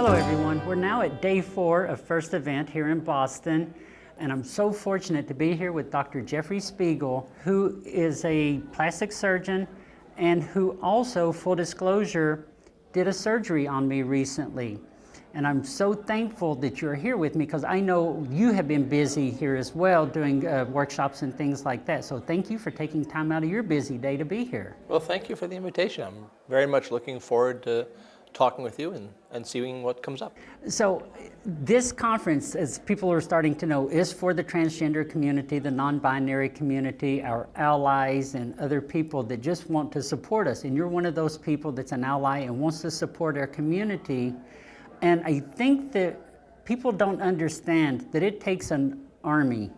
Hello everyone, we're now at day 4 of First Event here in Boston, and I'm so fortunate to be here with Dr. Jeffrey Spiegel, who is a plastic surgeon and who also, full disclosure, did a surgery on me recently. And I'm so thankful that you're here with me because I know you have been busy here as well doing workshops and things like that. So thank you for taking time out of your busy day to be here. Well, thank you for the invitation. I'm very much looking forward to talking with you and seeing what comes up. So this conference, as people are starting to know, is for the transgender community, the non-binary community, our allies and other people that just want to support us. And you're one of those people that's an ally and wants to support our community. And I think that people don't understand that it takes an army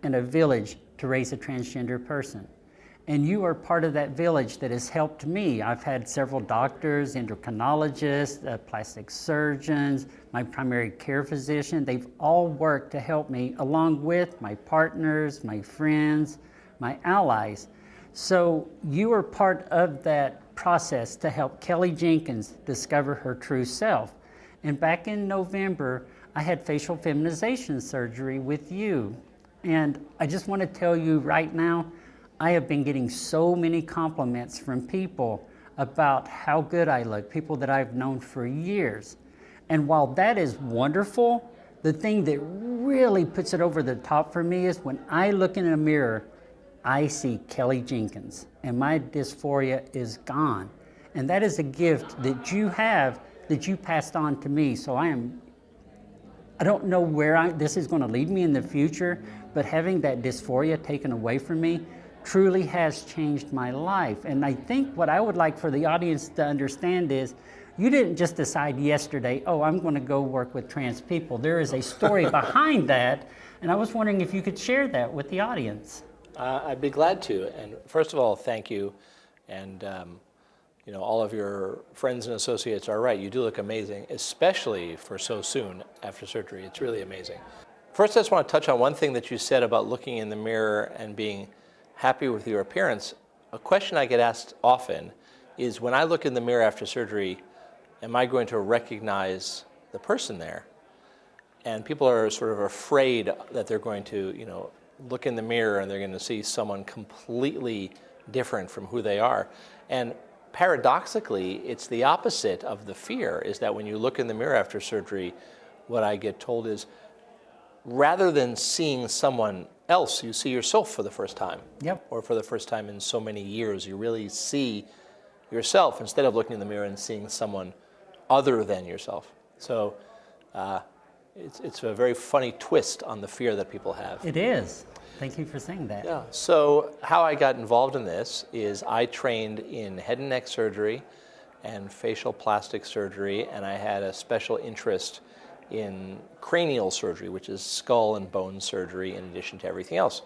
and a village to raise a transgender person. And you are part of that village that has helped me. I've had several doctors, endocrinologists, plastic surgeons, my primary care physician. They've all worked to help me along with my partners, my friends, my allies. So you are part of that process to help Kelly Jenkins discover her true self. And back in November, I had facial feminization surgery with you. And I just want to tell you right now, I have been getting so many compliments from people about how good I look, people that I've known for years. And while that is wonderful, the thing that really puts it over the top for me is when I look in a mirror, I see Kelly Jenkins and my dysphoria is gone. And that is a gift that you have that you passed on to me. So I don't know where this is going to lead me in the future, but having that dysphoria taken away from me truly has changed my life. And I think what I would like for the audience to understand is you didn't just decide yesterday, oh, I'm going to go work with trans people. There is a story behind that, and I was wondering if you could share that with the audience. I'd be glad to. And first of all, thank you. And you know, all of your friends and associates are right. You do look amazing, especially for so soon after surgery. It's really amazing. First, I just want to touch on one thing that you said about looking in the mirror and being happy with your appearance. A question I get asked often is, when I look in the mirror after surgery, am I going to recognize the person there? And people are sort of afraid that they're going to, you know, look in the mirror and they're going to see someone completely different from who they are. And paradoxically, it's the opposite of the fear, is that when you look in the mirror after surgery, what I get told is, rather than seeing someone else, you see yourself for the first time. Yep. Or for the first time in so many years, you really see yourself instead of looking in the mirror and seeing someone other than yourself. So it's a very funny twist on the fear that people have. It is. Thank you for saying that. Yeah. So how I got involved in this is I trained in head and neck surgery and facial plastic surgery, and I had a special interest in cranial surgery, which is skull and bone surgery in addition to everything else.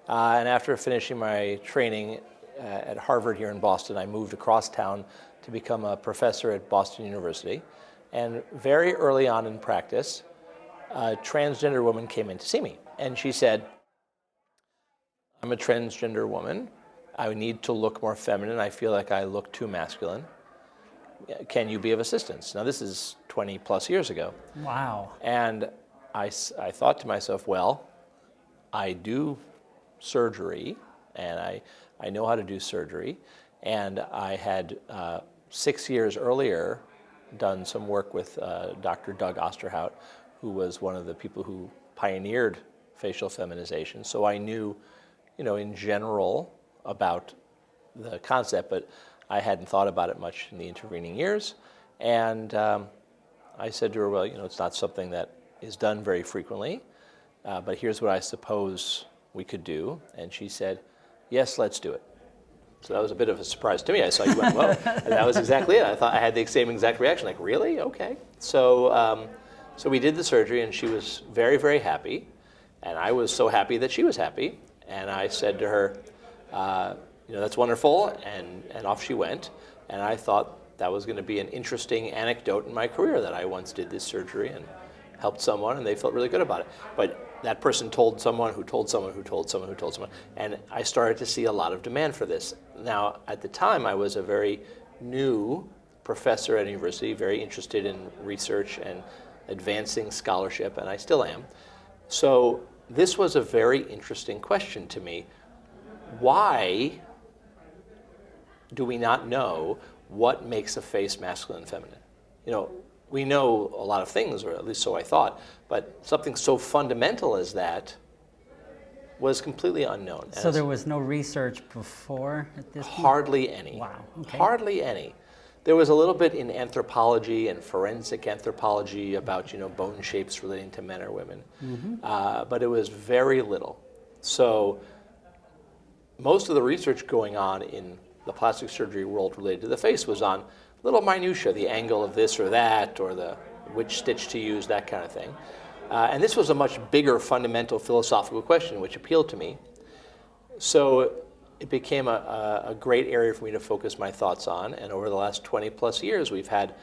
And after finishing my training at Harvard here in Boston, I moved across town to become a professor at Boston University. And very early on in practice, a transgender woman came in to see me. And she said, I'm a transgender woman. I need to look more feminine. I feel like I look too masculine. Can you be of assistance? Now, this is 20 plus years ago. Wow. And I thought to myself, well, I do surgery, and I know how to do surgery. And I had 6 years earlier done some work with Dr. Doug Osterhout, who was one of the people who pioneered facial feminization. So I knew, you know, in general about the concept, but I hadn't thought about it much in the intervening years. And I said to her, well, you know, it's not something that is done very frequently, but here's what I suppose we could do. And she said, yes, let's do it. So that was a bit of a surprise to me. I saw you went, well, and that was exactly it. I thought I had the same exact reaction, like, really? Okay. So, so we did the surgery, and she was very, very happy. And I was so happy that she was happy. And I said to her, you know, that's wonderful, and off she went. And I thought that was going to be an interesting anecdote in my career, that I once did this surgery and helped someone, and they felt really good about it. But that person told someone who told someone who told someone who told someone, and I started to see a lot of demand for this. Now, at the time, I was a very new professor at a university, very interested in research and advancing scholarship, and I still am. So this was a very interesting question to me. Why do we not know what makes a face masculine and feminine? You know, we know a lot of things, or at least so I thought, but something so fundamental as that was completely unknown. So there was no research before at this point? Hardly any. Wow. Okay. Hardly any. There was a little bit in anthropology and forensic anthropology about, you know, bone shapes relating to men or women, but it was very little. So most of the research going on in the plastic surgery world related to the face was on little minutia, the angle of this or that, or the which stitch to use, that kind of thing. And this was a much bigger fundamental philosophical question which appealed to me. So it became a great area for me to focus my thoughts on, and over the last 20 plus years we've had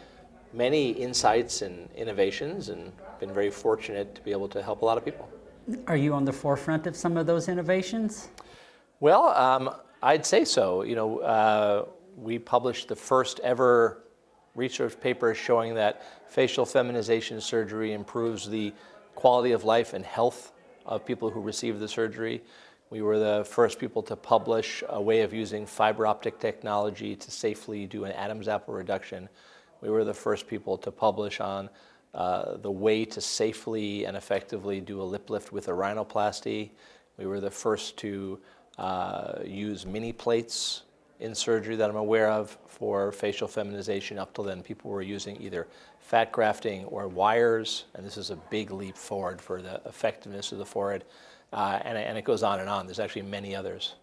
many insights and innovations and been very fortunate to be able to help a lot of people. Are you on the forefront of some of those innovations? Well, I'd say so. You know, we published the first ever research paper showing that facial feminization surgery improves the quality of life and health of people who receive the surgery. We were the first people to publish a way of using fiber optic technology to safely do an Adam's apple reduction. We were the first people to publish on the way to safely and effectively do a lip lift with a rhinoplasty. We were the first to use mini plates in surgery that I'm aware of for facial feminization. Up till then, people were using either fat grafting or wires, and this is a big leap forward for the effectiveness of the forehead. And it goes on and on. There's actually many others.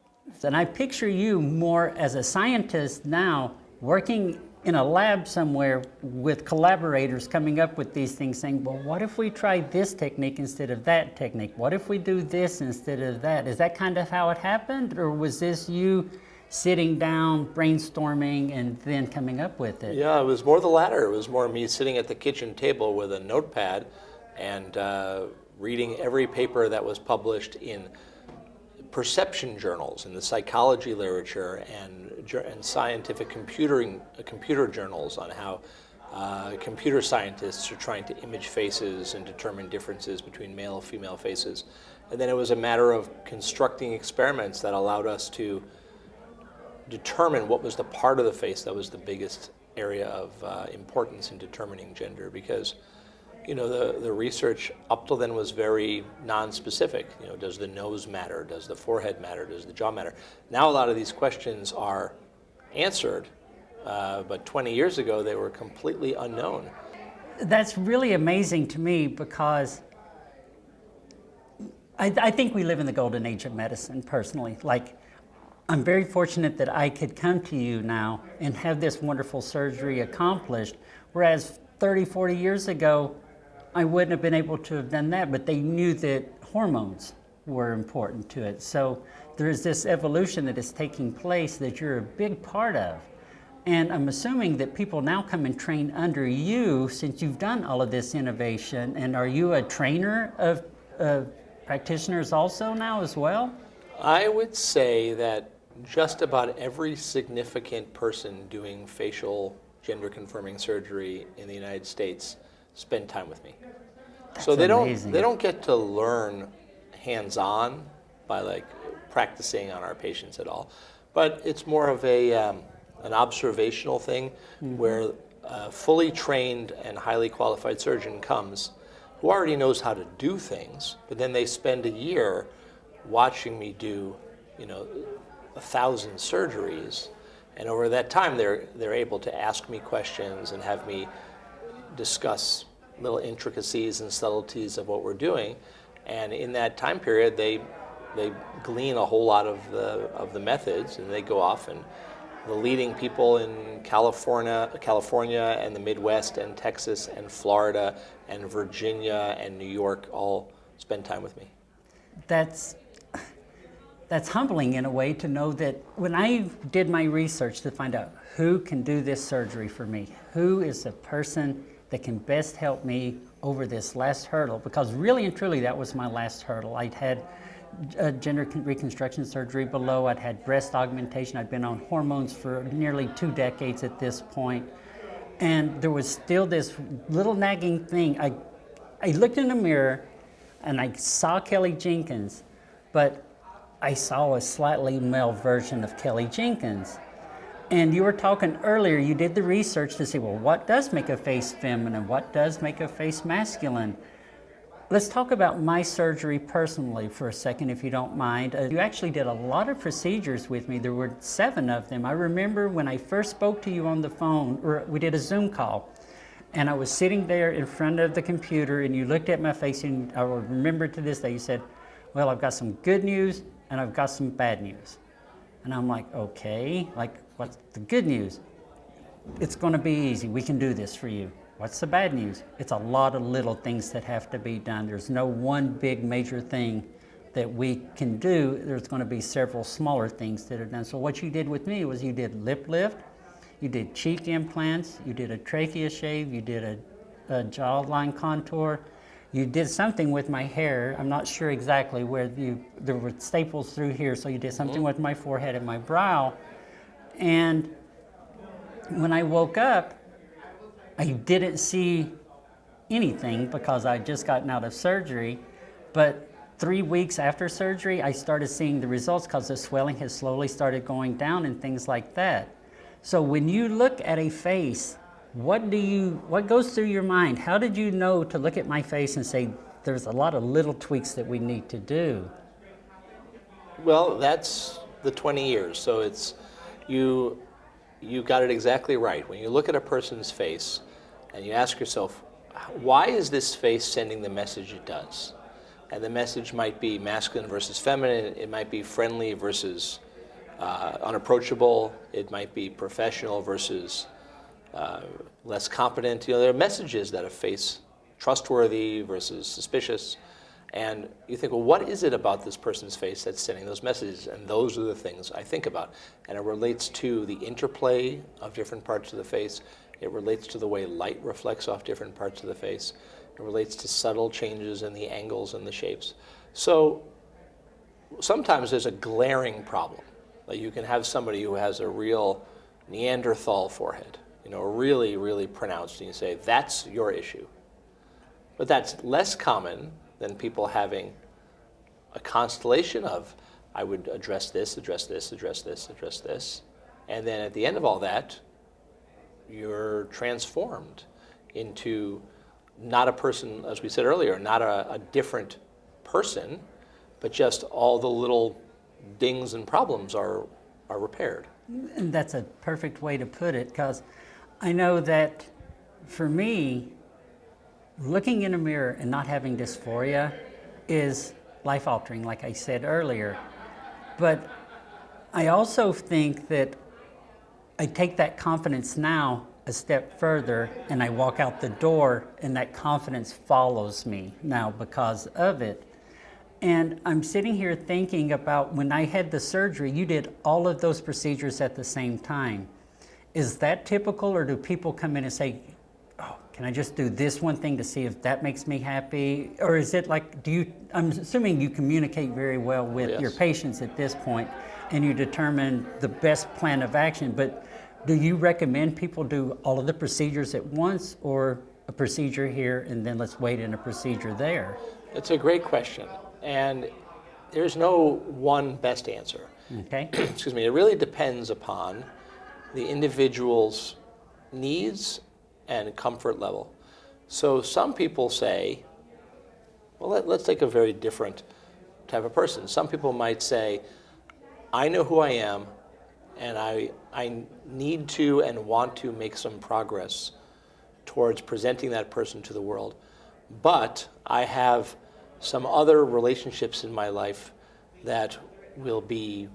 And I picture you more as a scientist now, working in a lab somewhere with collaborators coming up with these things, saying, well, what if we try this technique instead of that technique? What if we do this instead of that? Is that kind of how it happened, or was this you sitting down, brainstorming, and then coming up with it? Yeah, it was more the latter. It was more me sitting at the kitchen table with a notepad and reading every paper that was published in perception journals, in the psychology literature, and scientific computer journals on how computer scientists are trying to image faces and determine differences between male and female faces. And then it was a matter of constructing experiments that allowed us to determine what was the part of the face that was the biggest area of importance in determining gender, because you know, the research up till then was very non-specific. You know, does the nose matter? Does the forehead matter? Does the jaw matter? Now a lot of these questions are answered, but 20 years ago they were completely unknown. That's really amazing to me, because I think we live in the golden age of medicine, personally. Like, I'm very fortunate that I could come to you now and have this wonderful surgery accomplished, whereas 30, 40 years ago, I wouldn't have been able to have done that, but they knew that hormones were important to it. So there's this evolution that is taking place that you're a big part of. And I'm assuming that people now come and train under you since you've done all of this innovation. And are you a trainer of practitioners also now as well? I would say that just about every significant person doing facial gender confirming surgery in the United States spend time with me. So they don't get to learn hands-on by like practicing on our patients at all, but it's more of an observational thing where a fully trained and highly qualified surgeon comes who already knows how to do things, but then they spend a year watching me do, you know, 1,000 surgeries, and over that time they're able to ask me questions and have me discuss little intricacies and subtleties of what we're doing, and in that time period they glean a whole lot of the methods, and they go off, and the leading people in California and the Midwest and Texas and Florida and Virginia and New York all spend time with me. That's humbling in a way to know that when I did my research to find out who can do this surgery for me, who is the person that can best help me over this last hurdle, because really and truly that was my last hurdle. I'd had gender reconstruction surgery below, I'd had breast augmentation, I'd been on hormones for nearly 2 decades at this point, And there was still this little nagging thing. I looked in the mirror and I saw Kelly Jenkins, but I saw a slightly male version of Kelly Jenkins. And you were talking earlier, you did the research to see, well, what does make a face feminine? What does make a face masculine? Let's talk about my surgery personally for a second, if you don't mind. You actually did a lot of procedures with me. There were 7 of them. I remember when I first spoke to you on the phone, or we did a Zoom call, and I was sitting there in front of the computer, and you looked at my face, and I will remember to this day, you said, well, I've got some good news, and I've got some bad news. And I'm like, okay, like, what's the good news? It's gonna be easy, we can do this for you. What's the bad news? It's a lot of little things that have to be done. There's no one big major thing that we can do. There's going to be several smaller things that are done. So what you did with me was you did lip lift, you did cheek implants, you did a trachea shave, you did a jawline contour, you did something with my hair. I'm not sure exactly where there were staples through here, so you did something with my forehead and my brow. And when I woke up, I didn't see anything because I'd just gotten out of surgery, but 3 weeks after surgery, I started seeing the results because the swelling has slowly started going down and things like that. So when you look at a face, what goes through your mind? How did you know to look at my face and say, there's a lot of little tweaks that we need to do? Well, that's the 20 years. So it's, you got it exactly right. When you look at a person's face and you ask yourself, why is this face sending the message it does? And the message might be masculine versus feminine. It might be friendly versus unapproachable. It might be professional versus less competent. You know, there are messages that a face, trustworthy versus suspicious. And you think, well, what is it about this person's face that's sending those messages? And those are the things I think about. And it relates to the interplay of different parts of the face. It relates to the way light reflects off different parts of the face. It relates to subtle changes in the angles and the shapes. So sometimes there's a glaring problem. Like you can have somebody who has a real Neanderthal forehead, you know, really, really pronounced, and you say, that's your issue. But that's less common than people having a constellation of, I would address this, address this, address this, address this. And then at the end of all that, you're transformed into not a person, as we said earlier, not a different person, but just all the little dings and problems are repaired. And that's a perfect way to put it, because I know that for me, looking in a mirror and not having dysphoria is life-altering, like I said earlier. But I also think that I take that confidence now a step further and I walk out the door and that confidence follows me now because of it. And I'm sitting here thinking about when I had the surgery, you did all of those procedures at the same time. Is that typical, or do people come in and say, oh, can I just do this one thing to see if that makes me happy? Or is it like, I'm assuming you communicate very well with your patients at this point and you determine the best plan of action, but do you recommend people do all of the procedures at once, or a procedure here and then let's wait in a procedure there? It's a great question, and there's no one best answer. Okay. Excuse me, it really depends upon the individual's needs and comfort level. So some people say, well, let's take a very different type of person. Some people might say, I know who I am, and I need to and want to make some progress towards presenting that person to the world. But I have some other relationships in my life that will be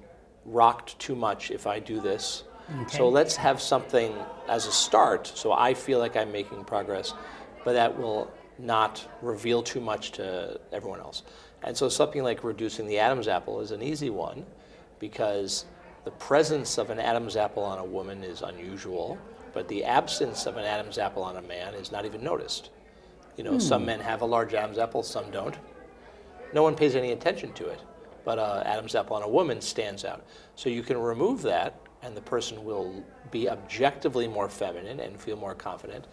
rocked too much if I do this. Okay. So let's have something as a start so I feel like I'm making progress, but that will not reveal too much to everyone else. And so something like reducing the Adam's apple is an easy one, because the presence of an Adam's apple on a woman is unusual, but the absence of an Adam's apple on a man is not even noticed. You know, some men have a large Adam's apple, some don't. No one pays any attention to it, but an Adam's apple on a woman stands out. So you can remove that and the person will be objectively more feminine and feel more confident,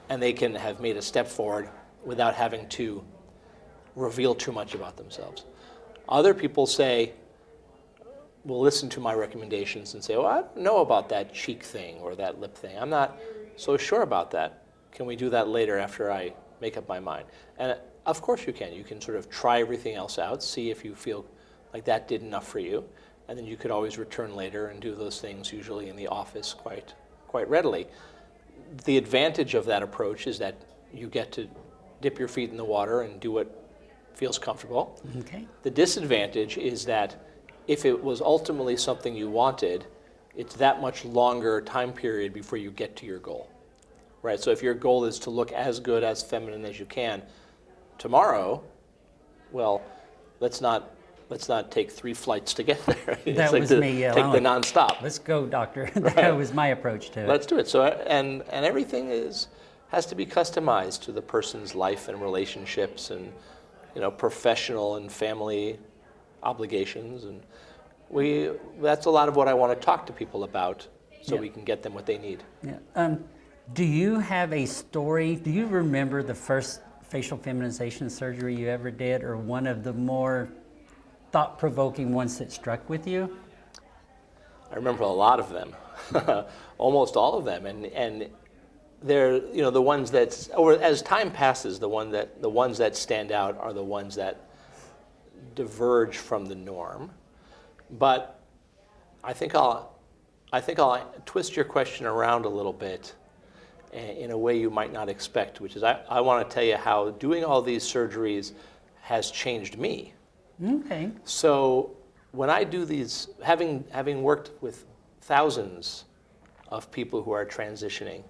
and they can have made a step forward without having to reveal too much about themselves. Other people will listen to my recommendations and say, well, I don't know about that cheek thing or that lip thing. I'm not so sure about that. Can we do that later after I make up my mind? And of course you can. You can sort of try everything else out, see if you feel like that did enough for you, and then you could always return later and do those things, usually in the office, quite readily. The advantage of that approach is that you get to dip your feet in the water and do what feels comfortable. Okay. The disadvantage is that if it was ultimately something you wanted, it's that much longer time period before you get to your goal, right? So if your goal is to look as good, as feminine as you can tomorrow, well, let's not take 3 flights to get there. That was me. Take the nonstop. Let's go, doctor. That was my approach to it. Let's do it. So and everything has to be customized to the person's life and relationships and professional and family obligations, and that's a lot of what I want to talk to people about, so we can get them what they need. Yeah. Do you have a story? Do you remember the first facial feminization surgery you ever did, or one of the more thought-provoking ones that struck with you? I remember a lot of them, almost all of them, and they're the ones that, or as time passes, the ones that stand out are the ones that diverge from the norm. But I think I'll twist your question around a little bit in a way you might not expect, which is I want to tell you how doing all these surgeries has changed me. Okay. So when I do these, having worked with thousands of people who are transitioning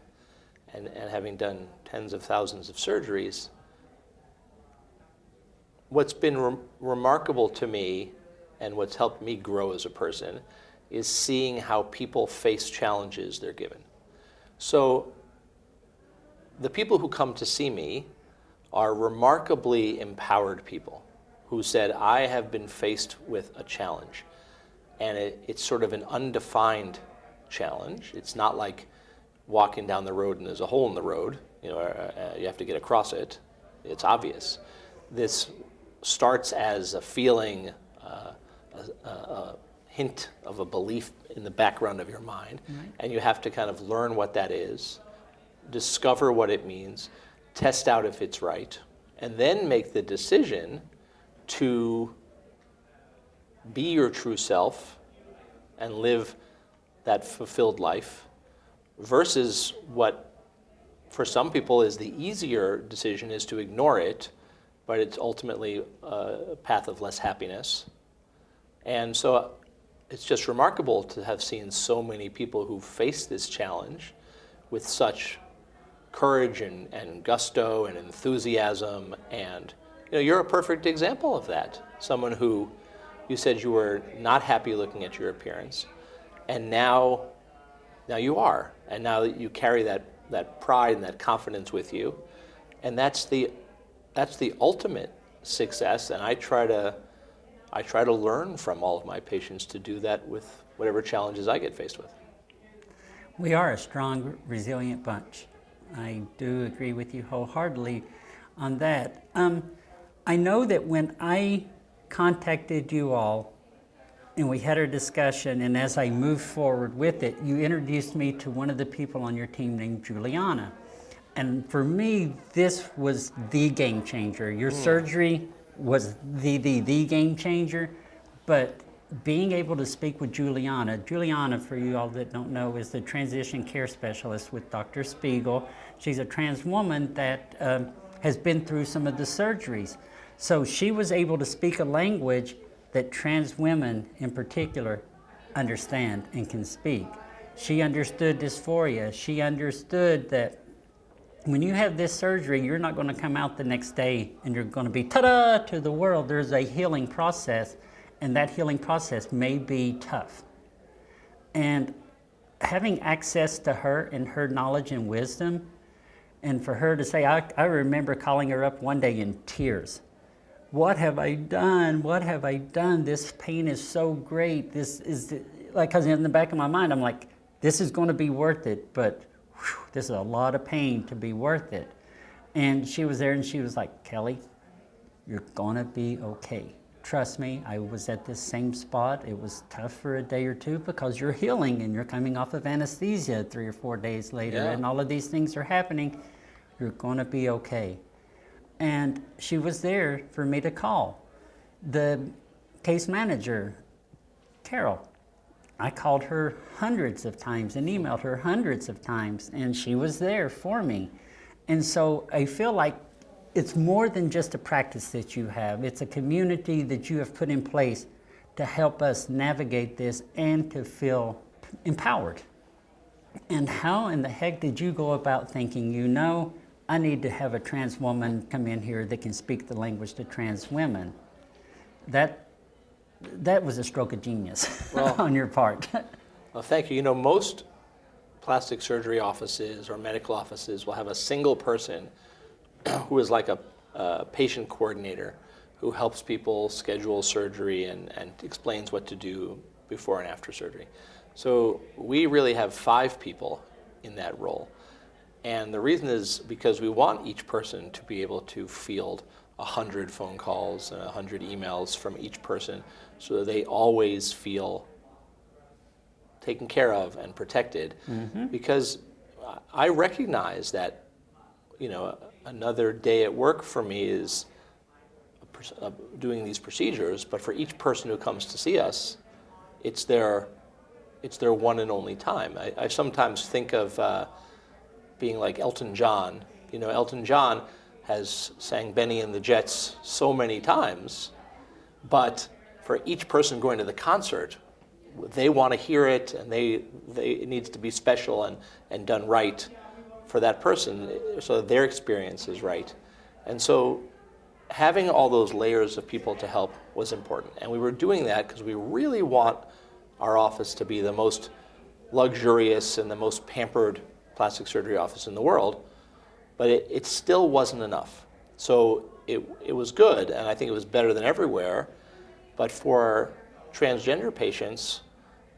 and having done tens of thousands of surgeries, what's been remarkable to me and what's helped me grow as a person is seeing how people face challenges they're given. So the people who come to see me are remarkably empowered people who said, I have been faced with a challenge, and it's sort of an undefined challenge. It's not like walking down the road and there's a hole in the road, you have to get across it. It's obvious. This starts as a feeling, a hint of a belief in the background of your mind, and you have to kind of learn what that is, discover what it means, test out if it's right, and then make the decision to be your true self and live that fulfilled life, versus what for some people is the easier decision is to ignore it, but it's ultimately a path of less happiness. And so it's just remarkable to have seen so many people who face this challenge with such courage and gusto and enthusiasm. And you're a perfect example of that. Someone who, you said you were not happy looking at your appearance, and now you are. And now that you carry that pride and that confidence with you, and that's the ultimate success. And I try to learn from all of my patients to do that with whatever challenges I get faced with. We are a strong, resilient bunch. I do agree with you wholeheartedly on that. I know that when I contacted you all and we had our discussion, and as I moved forward with it, you introduced me to one of the people on your team named Juliana. And for me, this was the game changer. Your surgery was the game changer, but being able to speak with Juliana, for you all that don't know, is the transition care specialist with Dr. Spiegel. She's a trans woman that has been through some of the surgeries. So she was able to speak a language that trans women in particular understand and can speak. She understood dysphoria. She understood that when you have this surgery, you're not going to come out the next day and you're going to be ta-da to the world. There's a healing process, and that healing process may be tough. And having access to her and her knowledge and wisdom, and for her to say, I remember calling her up one day in tears. What have I done? What have I done? This pain is so great. like, because in the back of my mind, I'm like, this is going to be worth it, but whew, this is a lot of pain to be worth it. And she was there and she was like, Kelly, you're going to be okay. Trust me, I was at this same spot. It was tough for a day or two because you're healing and you're coming off of anesthesia 3 or 4 days later, Yeah. and all of these things are happening. You're going to be okay. And she was there for me to call. The case manager, Carol, I called her hundreds of times and emailed her hundreds of times, and she was there for me. And so I feel like it's more than just a practice that you have. It's a community that you have put in place to help us navigate this and to feel empowered. And how in the heck did you go about thinking, you know, I need to have a trans woman come in here that can speak the language to trans women? That was a stroke of genius on your part. Well, thank you. You know, most plastic surgery offices or medical offices will have a single person who is like a patient coordinator who helps people schedule surgery and explains what to do before and after surgery. So we really have 5 people in that role. And the reason is because we want each person to be able to field 100 phone calls and 100 emails from each person so that they always feel taken care of and protected. Mm-hmm. Because I recognize that, you know, another day at work for me is doing these procedures, but for each person who comes to see us, it's their one and only time. I sometimes think of being like Elton John. You know, Elton John has sang Benny and the Jets so many times, but for each person going to the concert, they want to hear it, and it needs to be special and done right for that person so that their experience is right. And so having all those layers of people to help was important. And we were doing that because we really want our office to be the most luxurious and the most pampered plastic surgery office in the world, but it still wasn't enough. So it was good, and I think it was better than everywhere, but for transgender patients,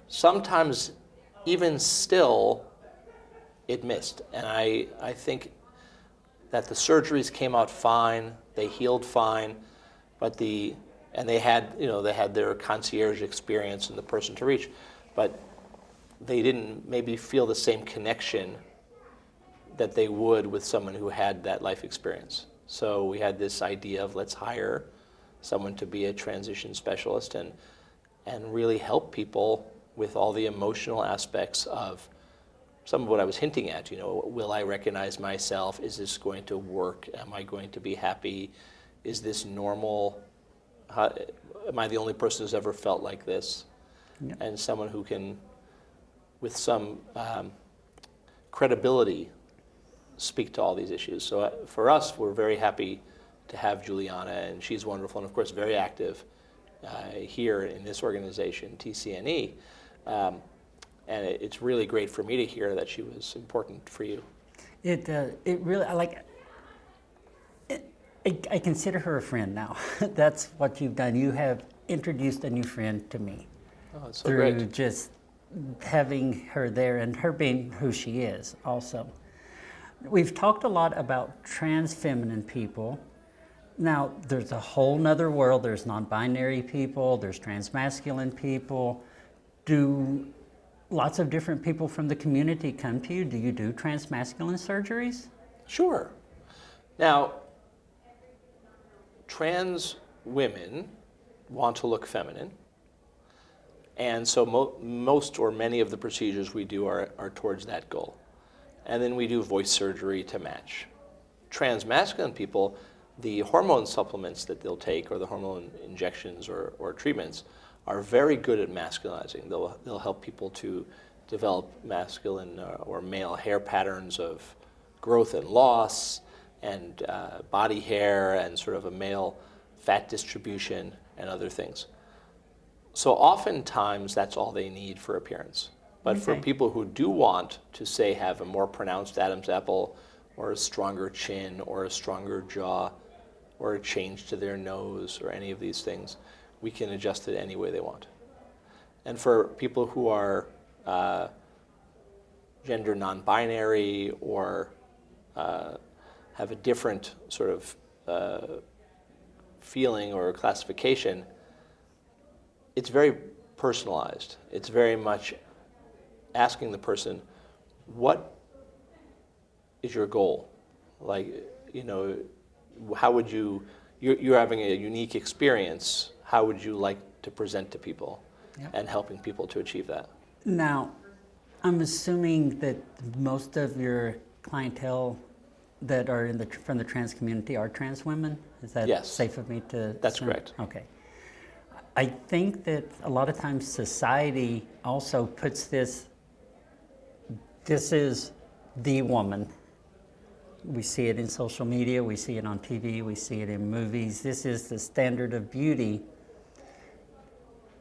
sometimes even still, it missed. And I think that the surgeries came out fine, they healed fine, but they had their concierge experience and the person to reach, but they didn't maybe feel the same connection that they would with someone who had that life experience. So we had this idea of let's hire someone to be a transition specialist and really help people with all the emotional aspects of some of what I was hinting at. You know, will I recognize myself? Is this going to work? Am I going to be happy? Is this normal? Am I the only person who's ever felt like this? Yeah. And someone who can, with some credibility, speak to all these issues. So for us, we're very happy to have Juliana, and she's wonderful, and of course very active here in this organization, TCNE. And it's really great for me to hear that she was important for you. It really, I consider her a friend now. That's what you've done. You have introduced a new friend to me. Oh, it's so through great. Just having her there and her being who she is also. We've talked a lot about trans feminine people. Now, there's a whole nother world. There's non-binary people, there's transmasculine people. Do lots of different people from the community come to you? Do you do transmasculine surgeries? Sure. Now, trans women want to look feminine, and so most or many of the procedures we do are towards that goal. And then we do voice surgery to match. Transmasculine people, the hormone supplements that they'll take or the hormone injections or treatments are very good at masculinizing. They'll help people to develop masculine or male hair patterns of growth and loss and body hair and sort of a male fat distribution and other things. So oftentimes that's all they need for appearance. But for people who do want to, say, have a more pronounced Adam's apple or a stronger chin or a stronger jaw or a change to their nose or any of these things, we can adjust it any way they want. And for people who are gender non-binary or have a different sort of feeling or classification, it's very personalized. It's very much asking the person, what is your goal? Like, you know, how would you're having a unique experience, how would you like to present to people? Yep. And helping people to achieve that. Now, I'm assuming that most of your clientele that are from the trans community are trans women? Is that yes. safe of me to That's assume? correct. Okay. I think that a lot of times society also puts this is the woman. We see it in social media, we see it on TV, we see it in movies. This is the standard of beauty.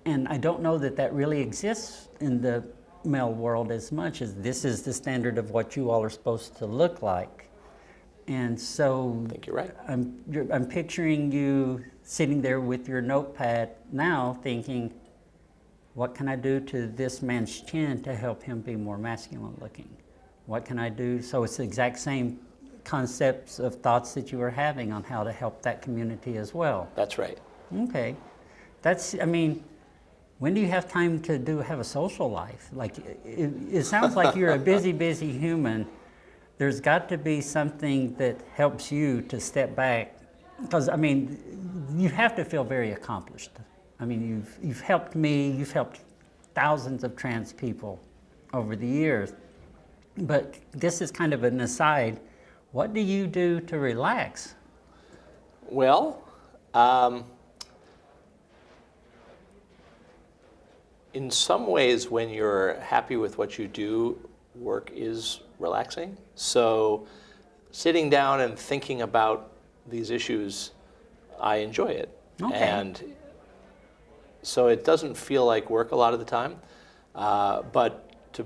And I don't know that that really exists in the male world as much as this is the standard of what you all are supposed to look like. And so I think you're right. I'm picturing you sitting there with your notepad now thinking, what can I do to this man's chin to help him be more masculine looking? What can I do? So it's the exact same concepts of thoughts that you were having on how to help that community as well. That's right. Okay. I mean, when do you have time to have a social life? Like, it sounds like you're a busy human. There's got to be something that helps you to step back. Because, I mean, you have to feel very accomplished. I mean, you've helped me, you've helped thousands of trans people over the years. But this is kind of an aside. What do you do to relax? Well, in some ways, when you're happy with what you do, work is relaxing. So sitting down and thinking about these issues, I enjoy it. Okay. And so it doesn't feel like work a lot of the time. But to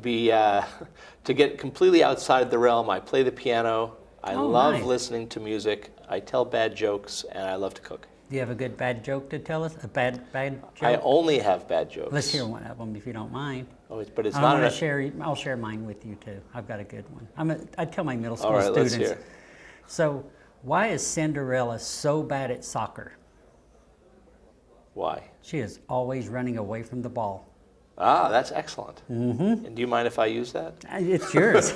get completely outside the realm, I play the piano. I love nice. listening to music. I tell bad jokes, and I love to cook. Do you have a good bad joke to tell us? A bad joke? I only have bad jokes. Let's hear one of them if you don't mind. Oh, but it's not. I'll share mine with you too. I've got a good one. I tell my middle school All right, students. let's hear. So, why is Cinderella so bad at soccer? Why? She is always running away from the ball. Ah, that's excellent. Mm-hmm. And do you mind if I use that? It's yours.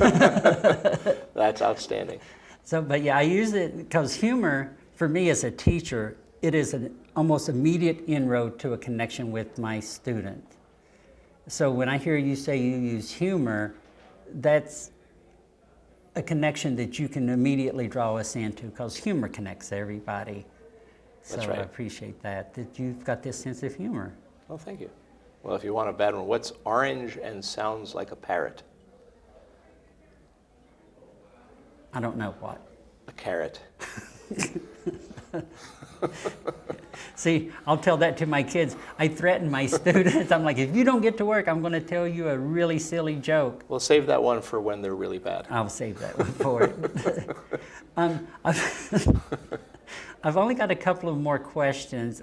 That's outstanding. So, but yeah, I use it because humor, for me as a teacher, it is an almost immediate inroad to a connection with my student. So when I hear you say you use humor, that's a connection that you can immediately draw us into because humor connects everybody. That's so right. I appreciate that you've got this sense of humor. Well, thank you. Well, if you want a bad one, what's orange and sounds like a parrot? I don't know what. A carrot. See, I'll tell that to my kids. I threaten my students. I'm like, if you don't get to work, I'm going to tell you a really silly joke. We'll save that one for when they're really bad. I'll save that one for it. I've only got a couple of more questions.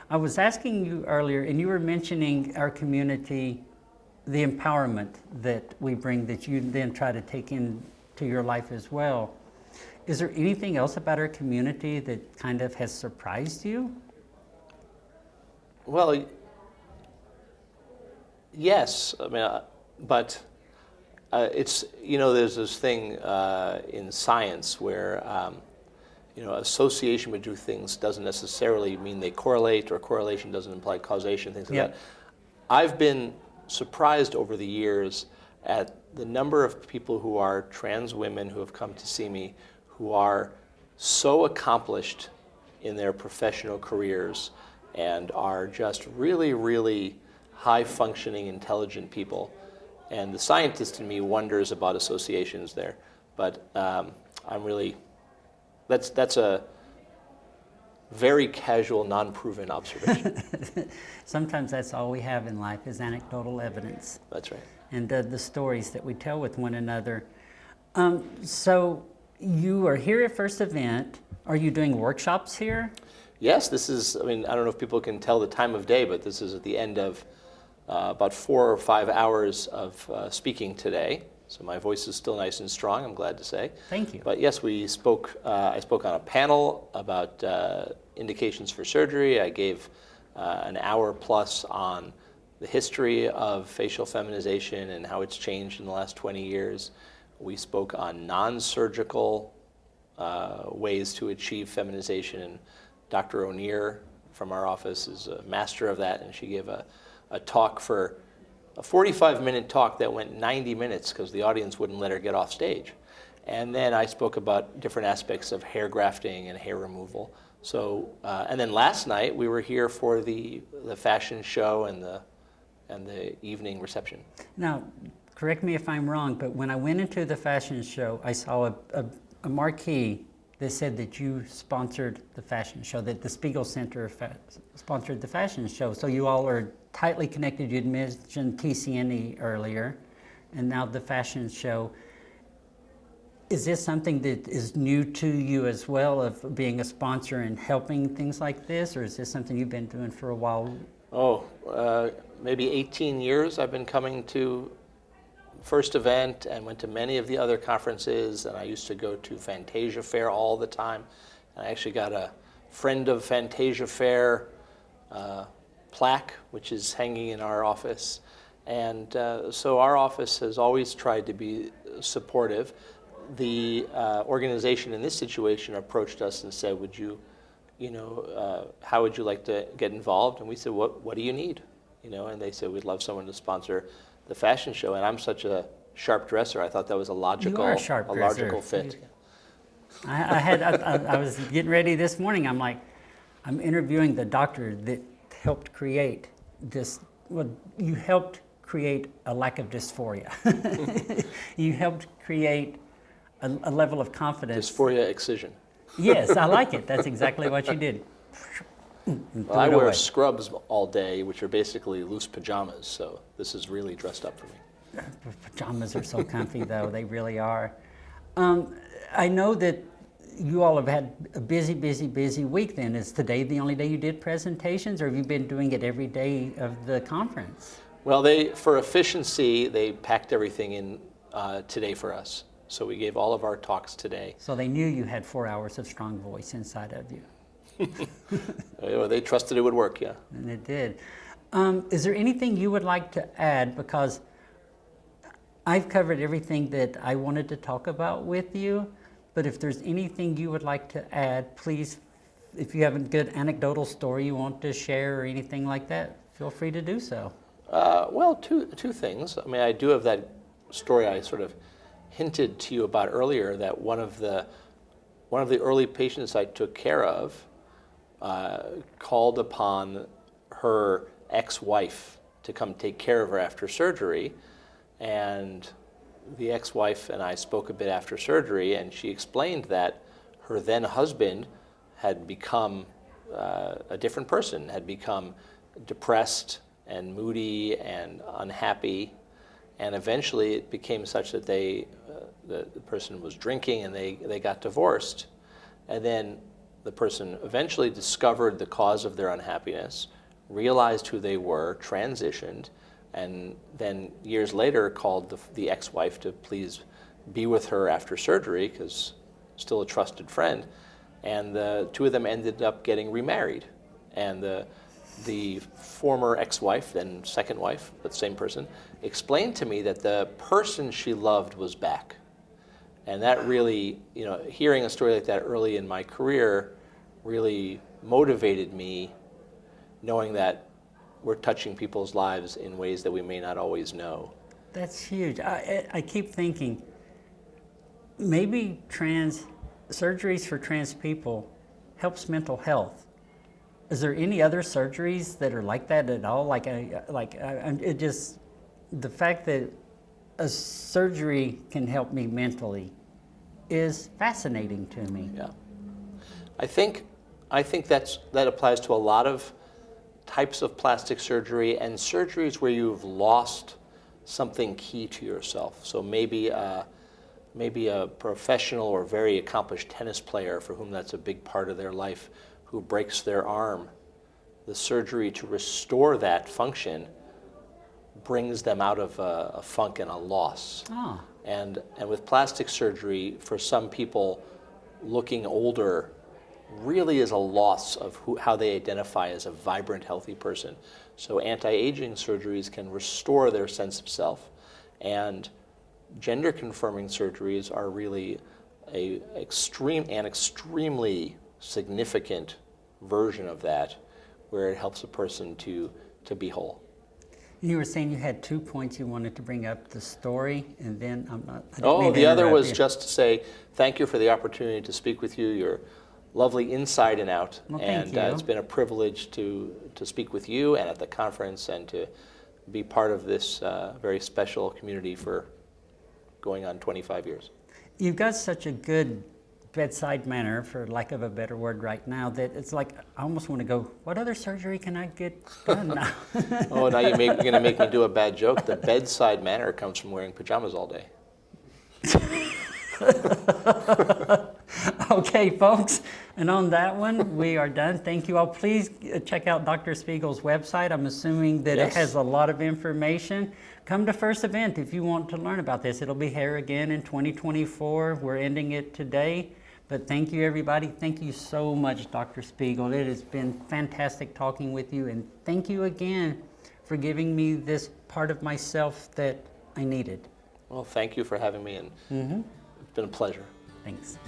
I was asking you earlier, and you were mentioning our community, the empowerment that we bring that you then try to take into your life as well. Is there anything else about our community that kind of has surprised you? Well, yes. I mean, but it's, there's this thing in science where, association between things doesn't necessarily mean they correlate, or correlation doesn't imply causation, things like that. I've been surprised over the years at the number of people who are trans women who have come to see me who are so accomplished in their professional careers and are just really, really high-functioning, intelligent people. And the scientist in me wonders about associations there. But that's a very casual, non-proven observation. Sometimes that's all we have in life is anecdotal evidence. That's right. And the stories that we tell with one another. So you are here at First Event. Are you doing workshops here? Yes, this is, I don't know if people can tell the time of day, but this is at the end of about 4 or 5 hours of speaking today. So my voice is still nice and strong, I'm glad to say. Thank you. But yes, we spoke. I spoke on a panel about indications for surgery. I gave an hour plus on the history of facial feminization and how it's changed in the last 20 years. We spoke on non-surgical ways to achieve feminization, and Dr. O'Neill from our office is a master of that, and she gave a talk for a 45-minute talk that went 90 minutes because the audience wouldn't let her get off stage. And then I spoke about different aspects of hair grafting and hair removal. So, and then last night we were here for the fashion show and the evening reception. Now, correct me if I'm wrong, but when I went into the fashion show, I saw a marquee that said that you sponsored the fashion show, that the Spiegel Center sponsored the fashion show. So you all are tightly connected. You'd mentioned TCNE earlier, and now the fashion show. Is this something that is new to you as well, of being a sponsor and helping things like this, or is this something you've been doing for a while? Oh, maybe 18 years I've been coming to first event and went to many of the other conferences, and I used to go to Fantasia Fair all the time. And I actually got a Friend of Fantasia Fair plaque, which is hanging in our office. And so our office has always tried to be supportive. The organization in this situation approached us and said, would you, how would you like to get involved? And we said, what do you need? And they said, we'd love someone to sponsor the fashion show. And I'm such a sharp dresser, I thought that was a logical fit. I was getting ready this morning. I'm like, I'm interviewing the doctor that helped create this. Well, you helped create a lack of dysphoria. You helped create a level of confidence. Dysphoria excision. Yes, I like it. That's exactly what you did. Well, I wear scrubs all day, which are basically loose pajamas, so this is really dressed up for me. Pajamas are so comfy, though. They really are. I know that you all have had a busy week then. Is today the only day you did presentations, or have you been doing it every day of the conference? Well, for efficiency, they packed everything in today for us. So we gave all of our talks today. So they knew you had 4 hours of strong voice inside of you. They trusted it would work, yeah. And it did. Is there anything you would like to add? Because I've covered everything that I wanted to talk about with you, but if there's anything you would like to add, please, if you have a good anecdotal story you want to share or anything like that, feel free to do so. Well, two things. I mean, I do have that story I sort of hinted to you about earlier, that one of the early patients I took care of called upon her ex-wife to come take care of her after surgery, and the ex-wife and I spoke a bit after surgery, and she explained that her then husband had become a different person, had become depressed and moody and unhappy, and eventually it became such that the person was drinking and they got divorced. And then the person eventually discovered the cause of their unhappiness, realized who they were, transitioned, and then years later called the ex-wife to please be with her after surgery, because still a trusted friend. And the two of them ended up getting remarried. And the former ex-wife, then second wife, but same person, explained to me that the person she loved was back. And that really, hearing a story like that early in my career really motivated me, knowing that we're touching people's lives in ways that we may not always know. That's huge. I keep thinking, maybe surgeries for trans people helps mental health. Is there any other surgeries that are like that at all? The fact that a surgery can help me mentally is fascinating to me. Yeah, I think that applies to a lot of types of plastic surgery and surgeries where you've lost something key to yourself. So maybe a professional or very accomplished tennis player for whom that's a big part of their life, who breaks their arm. The surgery to restore that function brings them out of a funk and a loss. Oh. And with plastic surgery, for some people, looking older really is a loss of how they identify as a vibrant, healthy person. So anti-aging surgeries can restore their sense of self, and gender-confirming surgeries are really an extremely significant version of that, where it helps a person to be whole. You were saying you had 2 points you wanted to bring up, the story, and then The other was just to say thank you for the opportunity to speak with you. You're lovely inside and out, Well, and thank you. it's been a privilege to speak with you and at the conference and to be part of this very special community for going on 25 years. You've got such a good bedside manner, for lack of a better word right now, that it's like I almost want to go, what other surgery can I get done now? Oh, now you're going to make me do a bad joke. The bedside manner comes from wearing pajamas all day. Okay, folks, and on that one, we are done. Thank you all. Please check out Dr. Spiegel's website. I'm assuming that Yes. it has a lot of information. Come to First Event if you want to learn about this. It'll be here again in 2024. We're ending it today. But thank you, everybody. Thank you so much, Dr. Spiegel. It has been fantastic talking with you. And thank you again for giving me this part of myself that I needed. Well, thank you for having me, and it's been a pleasure. Thanks.